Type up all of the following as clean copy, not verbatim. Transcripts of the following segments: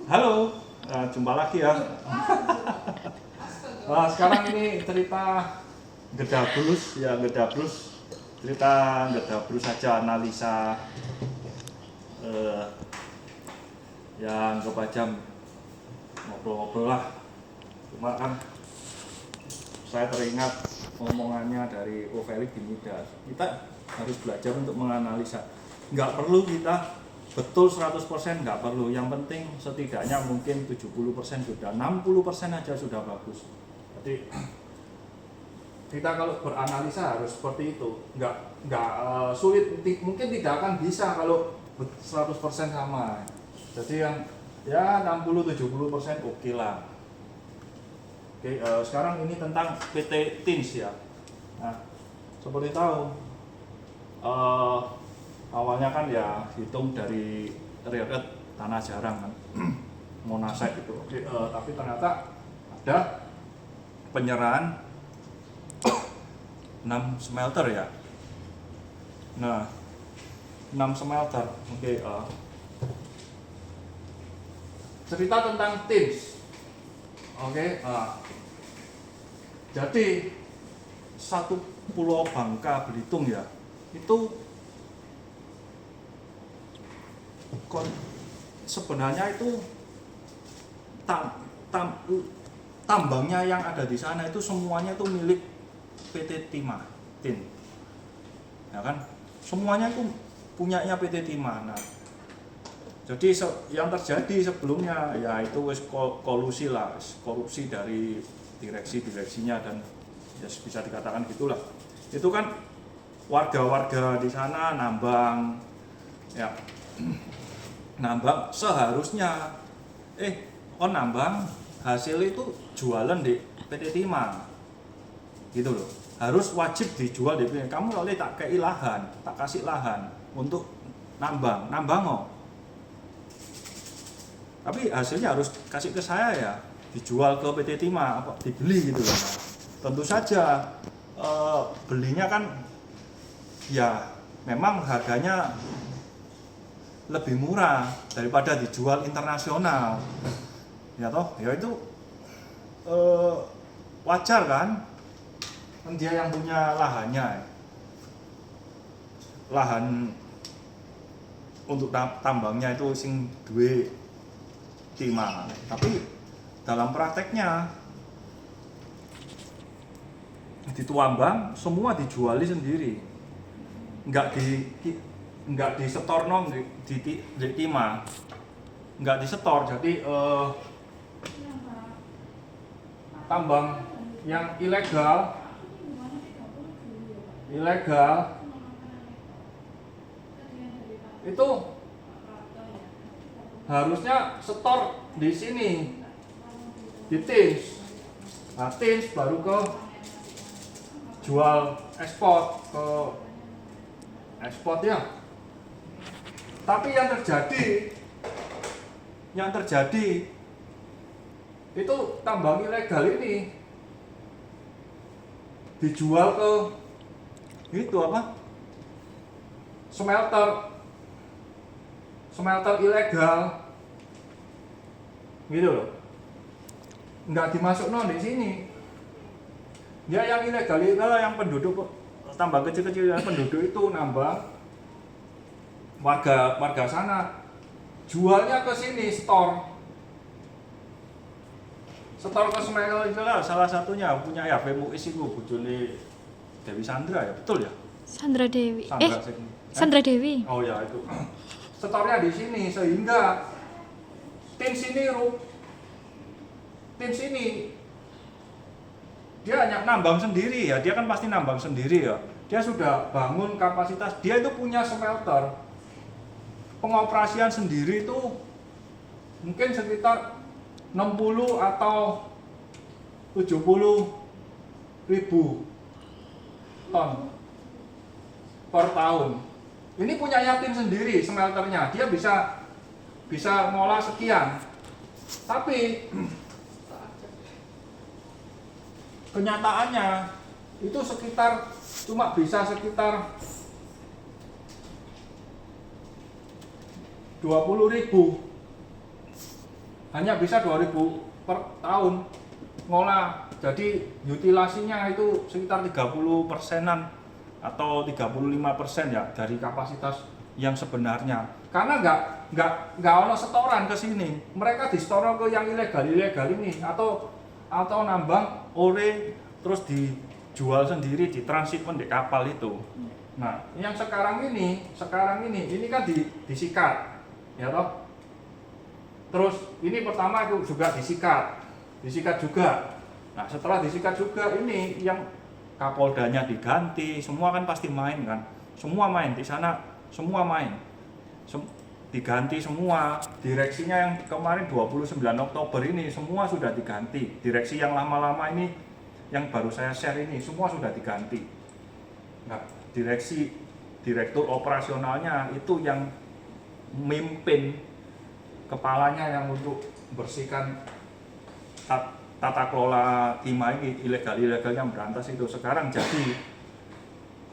Halo, jumpa lagi ya. Nah, sekarang ini cerita Gedabrus ya, Gedabrus. Cerita Gedabrus saja, analisa yang kebajam ngobrol-ngobrol lah. Cuma kan saya teringat omongannya dari Ovelik di Midas. Kita harus belajar untuk menganalisa. Nggak perlu kita betul 100%, nggak perlu. Yang penting setidaknya mungkin 70% sudah, 60% aja sudah bagus. Jadi kita kalau beranalisa harus seperti itu. Nggak sulit, mungkin tidak akan bisa kalau 100% sama. Jadi yang ya 60-70% oke lah. Oke, sekarang ini tentang PT Tins ya. Nah, seperti tahu awalnya kan ya hitung dari real tanah jarang kan, monasite itu. Oke, tapi ternyata ada penyerahan 6 smelter ya. Nah, 6 smelter. Oke, cerita tentang Tins. Oke, jadi satu pulau Bangka Belitung ya, itu sebenarnya itu tambangnya yang ada di sana itu semuanya itu milik PT Timah Tin, ya kan? Semuanya itu punyanya PT Timah. Nah, jadi yang terjadi sebelumnya ya itu kolusi lah, korupsi dari direksinya dan ya bisa dikatakan gitulah. Itu kan warga-warga di sana nambang, ya nambang seharusnya nambang hasil itu jualan di PT Timah gitu loh, harus wajib dijual di PT. Kamu oleh tak kei lahan, tak kasih lahan untuk nambang oh. Tapi hasilnya harus kasih ke saya ya, dijual ke PT Timah, apa dibeli gitu loh. Tentu saja belinya kan ya memang harganya lebih murah daripada dijual internasional, ya toh, ya itu wajar kan dia yang punya lahannya, lahan untuk tambangnya itu sing duwe Timah. Tapi dalam prakteknya dituambang semua dijuali sendiri, nggak disetor di Timah, nggak disetor. Jadi tambang yang ilegal itu harusnya setor di sini di Tins. Nah, Tins baru ke jual ekspor ya. Tapi yang terjadi itu tambang ilegal ini dijual ke itu apa? Smelter ilegal gitu loh, nggak dimasuk di sini. Ya yang ilegal itu yang penduduk tambang kecil-kecil, yang penduduk itu nambang, warga sana jualnya ke sini, store ke smelter itu lah. Salah satunya punya ya Muis itu bojone Dewi Sandra ya, betul ya? Sandra Dewi. Sandra Dewi. Oh ya itu. Setornya di sini sehingga Tins ini dia hanya nambang sendiri ya, dia kan pasti nambang sendiri ya. Dia sudah bangun kapasitas, dia itu punya smelter. Pengoperasian sendiri itu mungkin sekitar 60 atau 70 ribu ton per tahun. Ini punya Yatin sendiri smelternya, dia bisa ngolah sekian. Tapi kenyataannya itu cuma bisa sekitar 20 ribu hanya bisa 2.000 per tahun ngolah. Jadi utilasinya itu sekitar 30%-an atau 35% ya dari kapasitas yang sebenarnya. Karena nggak ono setoran ke sini. Mereka disetor ke yang ilegal ini atau nambang ore terus dijual sendiri, ditransshipment di kapal itu. Nah, yang sekarang ini kan disikat, ya toh. Terus ini pertama itu juga disikat juga. Nah, setelah disikat juga ini yang Kapoldanya diganti, semua kan pasti main kan, semua main di sana, semua main, diganti semua. Direksinya yang kemarin 29 Oktober ini semua sudah diganti. Direksi yang lama-lama ini, yang baru saya share ini semua sudah diganti. Nah, direktur operasionalnya itu yang mimpin, kepalanya yang untuk bersihkan tata kelola timah ini, ilegalnya berantas itu, sekarang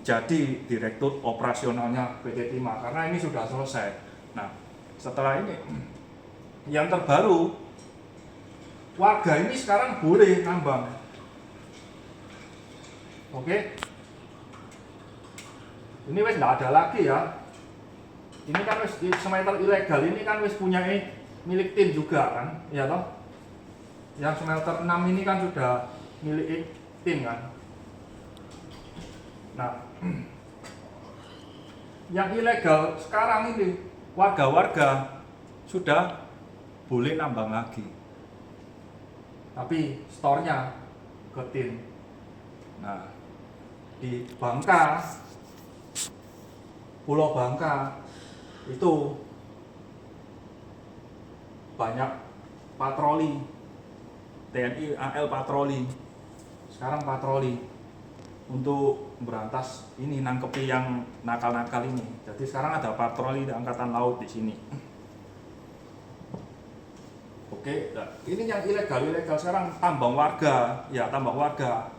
jadi direktur operasionalnya PT Timah karena ini sudah selesai. Nah, setelah ini yang terbaru, warga ini sekarang boleh nambang. Oke, ini wes nggak ada lagi ya. Ini kan wes smelter ilegal ini kan wes punya milik tim juga kan, ya toh. Yang smelter 6 ini kan sudah milik tim kan. Nah, yang ilegal sekarang ini warga-warga sudah boleh nambang lagi, tapi store-nya ke tim. Nah, di Bangka, Pulau Bangka itu banyak patroli TNI AL patroli, sekarang patroli untuk berantas ini, nangkepi yang nakal-nakal ini. Jadi sekarang ada patroli angkatan laut di sini. Oke, nah, ini yang ilegal sekarang tambang warga, ya tambang warga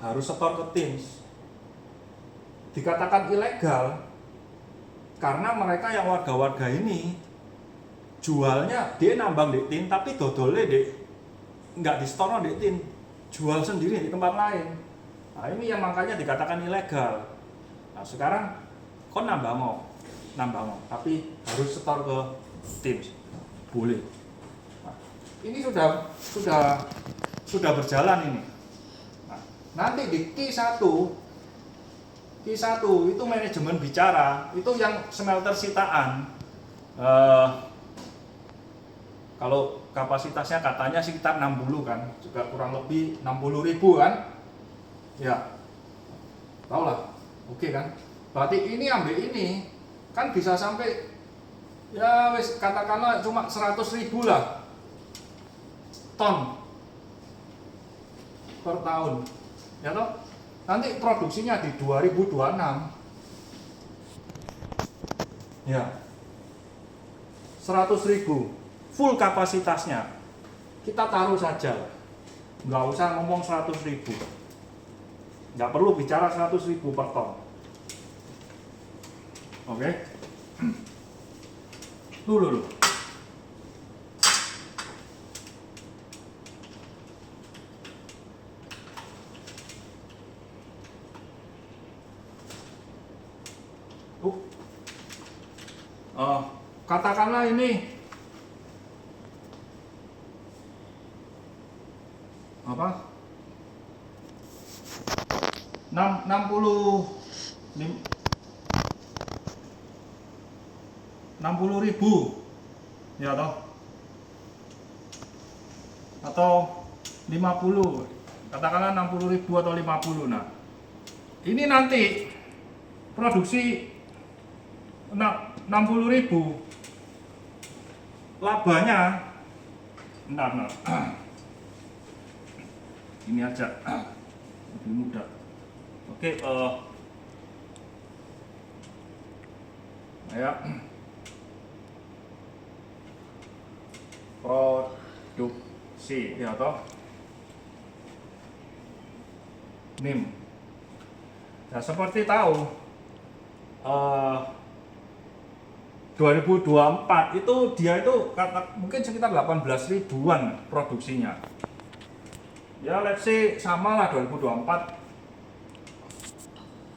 harus setor ke tim. Dikatakan ilegal karena mereka yang warga-warga ini jualnya dia nambang di tin, tapi dodolnya nggak di store di tin, jual sendiri di tempat lain. Nah, ini yang makanya dikatakan ilegal. Nah, sekarang kok nambang mau, tapi harus setor ke tim, boleh. Nah, ini sudah berjalan ini. Nah, nanti di Q1 itu manajemen bicara, itu yang smelter sitaan. Kalau kapasitasnya katanya sekitar 60 kan, juga kurang lebih 60.000 kan, ya tau lah, oke kan. Berarti ini ambil ini kan bisa sampai ya wis katakanlah cuma 100.000 lah ton per tahun, ya toh. Nanti produksinya di 2026, ya 100.000 full kapasitasnya, kita taruh saja, nggak usah ngomong 100.000, nggak perlu bicara 100.000 per ton. Oke, dulu. Katakanlah ini apa 60.000 ya toh, atau 50, katakanlah 60.000 atau 50. Nah, ini nanti produksi 60.000, labanya benar. Ini aja lebih mudah. Oke, ya produksi ya toh NIM. Nah, seperti tahu 2024 itu dia itu mungkin sekitar 18 ribuan produksinya. Ya let's say sama lah 2024.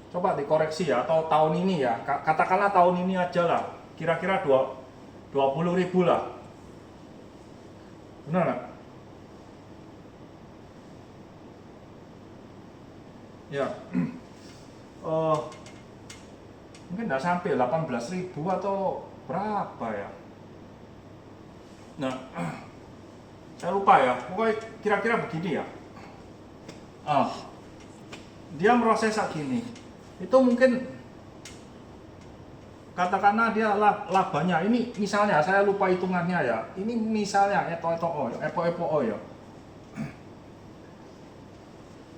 Coba dikoreksi ya, atau tahun ini ya, katakanlah tahun ini aja lah, kira-kira 20 ribu lah. Benar nggak? Ya, mungkin nggak sampai 18 ribu atau berapa ya. Nah, saya lupa ya, pokoknya kira-kira begini ya. Dia meroses kayak gini, itu mungkin katakanlah dia labanya ini misalnya, saya lupa hitungannya ya, ini misalnya epo ya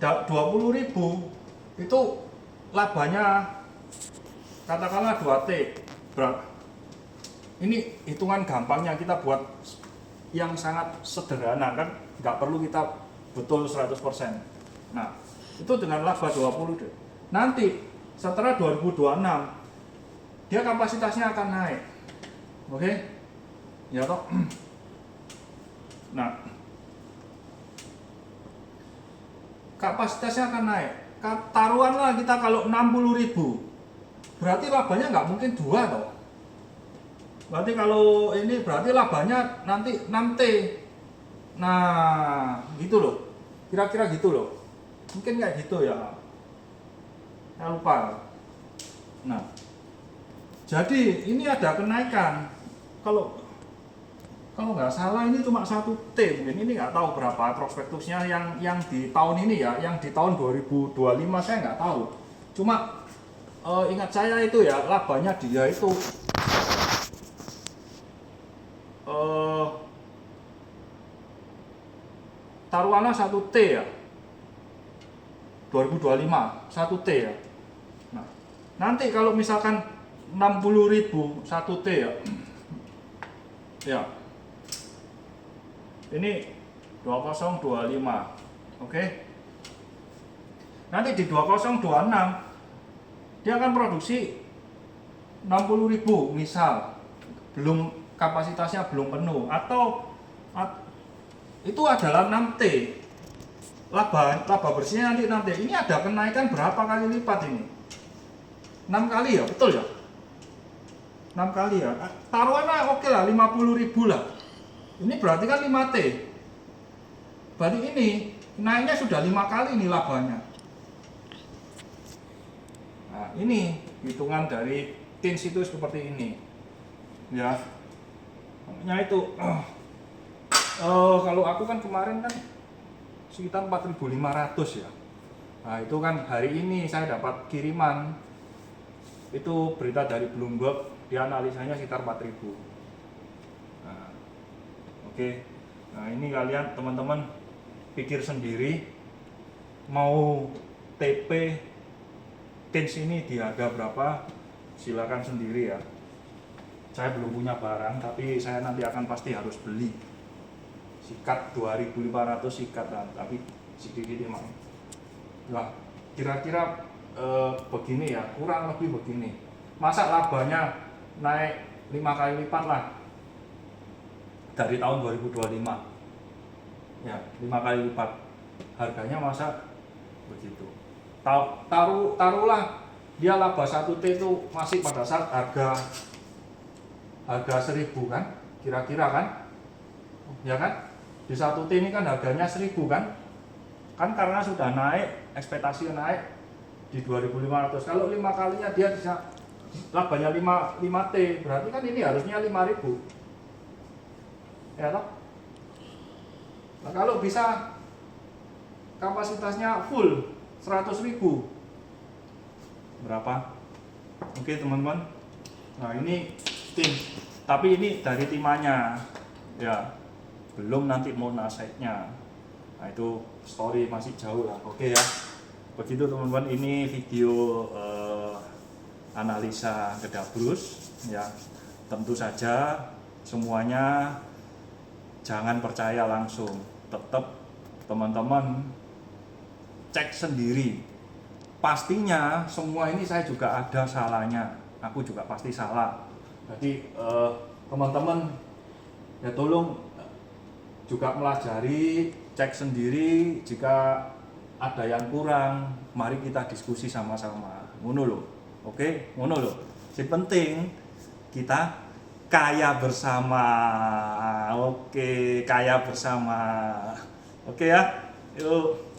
20 ribu itu labanya katakanlah 2T. Ini hitungan gampangnya kita buat yang sangat sederhana kan, nggak perlu kita betul 100%. Nah, itu dengan laba 20. Nanti setelah 2026 dia kapasitasnya akan naik. Oke? Ya toh? Nah, kapasitasnya akan naik. Taruhanlah kita kalau 60 ribu, berarti labanya nggak mungkin 2 toh. Berarti kalau ini berarti labanya nanti 6T. Nah, gitu loh. Kira-kira gitu loh. Mungkin kayak gitu ya. Saya lupa. Nah, jadi ini ada kenaikan. Kalau nggak salah ini cuma 1T mungkin, ini nggak tahu berapa prospektusnya yang di tahun ini ya, yang di tahun 2025 saya nggak tahu. Cuma ingat saya itu ya, labanya dia itu taruhanlah 1T ya, 2025 1T ya. Nah, nanti kalau misalkan 60 ribu 1T ya, ini 2025, oke. Nanti di 2026 dia akan produksi 60 ribu misal, belum kapasitasnya belum penuh, atau itu adalah 6T. Laba bersihnya nanti ini ada kenaikan berapa kali lipat ini? 6 kali ya, betul ya? 6 kali ya. Taruhanlah oke lah 50 ribu lah. Ini berarti kan 5T. Berarti ini naiknya sudah 5 kali nih labanya. Nah, ini hitungan dari TINS itu seperti ini. Ya. Makanya itu kalau aku kan kemarin kan sekitar 4.500 ya. Nah, itu kan hari ini saya dapat kiriman. Itu berita dari Bloomberg, dia analisanya sekitar 4.000. Nah, oke. Nah, ini kalian teman-teman pikir sendiri, mau TP TINS ini di harga berapa, silakan sendiri ya. Saya belum punya barang, tapi saya nanti akan pasti harus beli. Sikat 2.500 sikat lah, tapi sedikit emang. Nah, kira-kira begini ya, kurang lebih begini. Masa labanya naik 5 kali lipat lah dari tahun 2025 ya, 5 kali lipat harganya, masa begitu. Taruhlah dia laba 1T itu masih pada saat harga 1.000 kan, kira-kira kan, ya kan, di 1T ini kan harganya 1.000 kan karena sudah naik, ekspektasi naik di 2.500. Kalau 5 kalinya dia bisa labanya 5T, berarti kan ini harusnya 5.000 ya toh. Nah, kalau bisa kapasitasnya full 100.000 berapa? Oke teman-teman, nah ini tim, tapi ini dari timanya ya, belum nanti monasite-nya. Nah itu story masih jauh lah. Oke ya, begitu teman-teman, ini video analisa Kedabrus ya. Tentu saja semuanya jangan percaya langsung, tetap teman-teman cek sendiri. Pastinya semua ini saya juga ada salahnya, aku juga pasti salah. Jadi teman-teman ya tolong juga pelajari, cek sendiri, jika ada yang kurang, mari kita diskusi sama-sama. Ngono lho. Oke, ngono lho. Yang penting kita kaya bersama. Oke, kaya bersama. Oke ya. Yuk.